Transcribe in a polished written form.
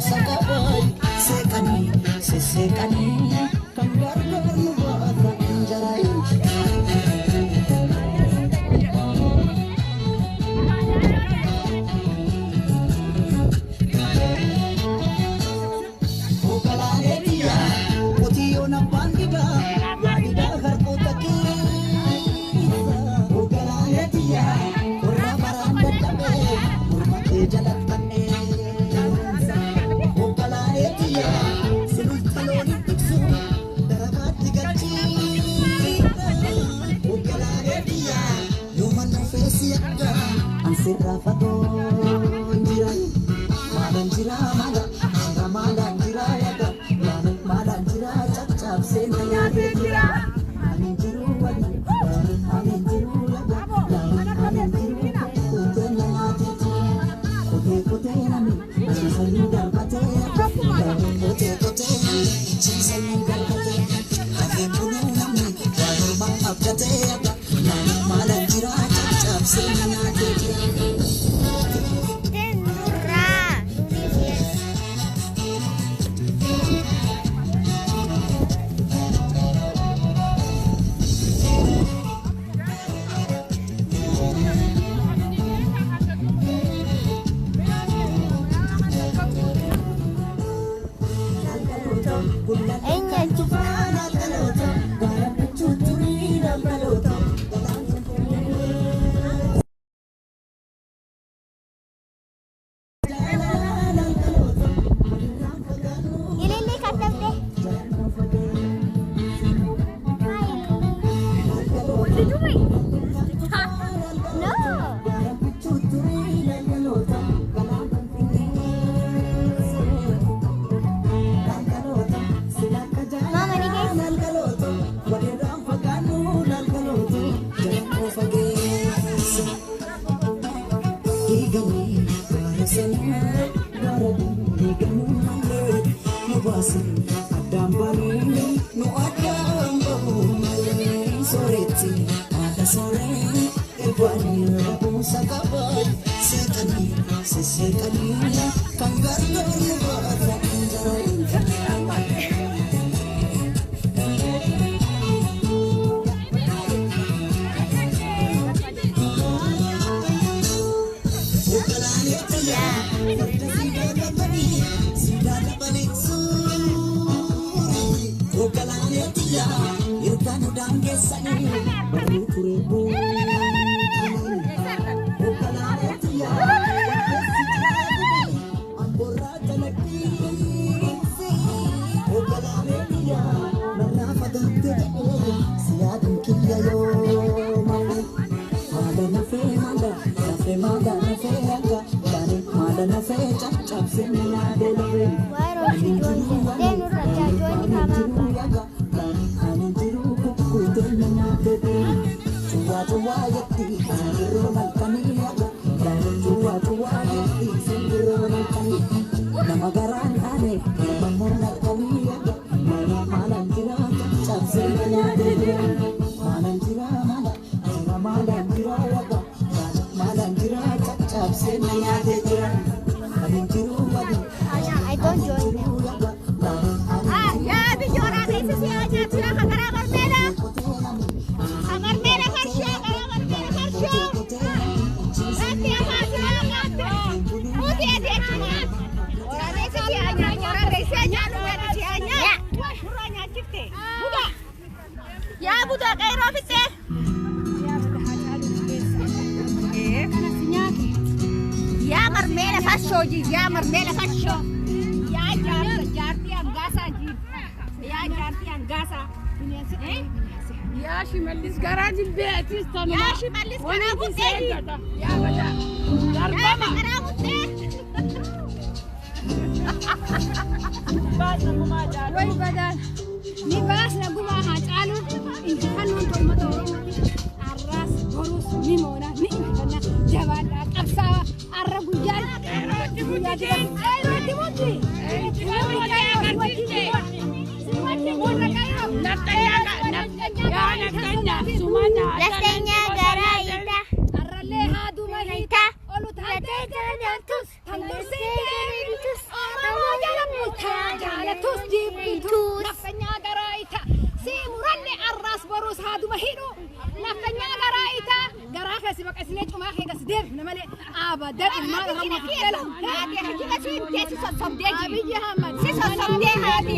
sakabay sekani sesekani kan gargar nu baata injarai okalane dia potiyo na pandida yadida har kotaki okalane dia ora baranda tabe mate jalatane Sirafato jiran madan jira madan jira madan jira yaga madan madan jira cap cap senaya jira amin jiru wadi amin jiru yaga amin jiru kote na jiti kote kote nami sani dal pate kote kote sani dal pate ave bunu nami wadi bang abjate yaga madan jira cap cap senaya jiti I don't join them. Ah, ya, bijora kaisa siya aja sila kakaramar mera. Amar mera karsyo, karamar mera karsyo. Nanti apa sila ngate? Uti aja cuma. Orang kaisa siya aja, orang kaisa aja, orang siya aja. Wah, kurangnya cipte. Budak. Ya, budak kayak Rafid deh. Ya marmela fasho ji, ya marmela fasho. Ya jarti angasa ji. Ya jarti angasa. يا شماليس جراج البيت يستنى يا شماليس جراج البيت يا بدا يا جراج البيت باس نقوم أجال وين بدل نباس نقوم هاجالو إنت خلون توما تورو الراس بروس نيمونا نيمونا جبال أبسا الرجال Lastenya garaita arraleha dumarita olu tante garatus tante garatus si sossobdee si sossobdee haati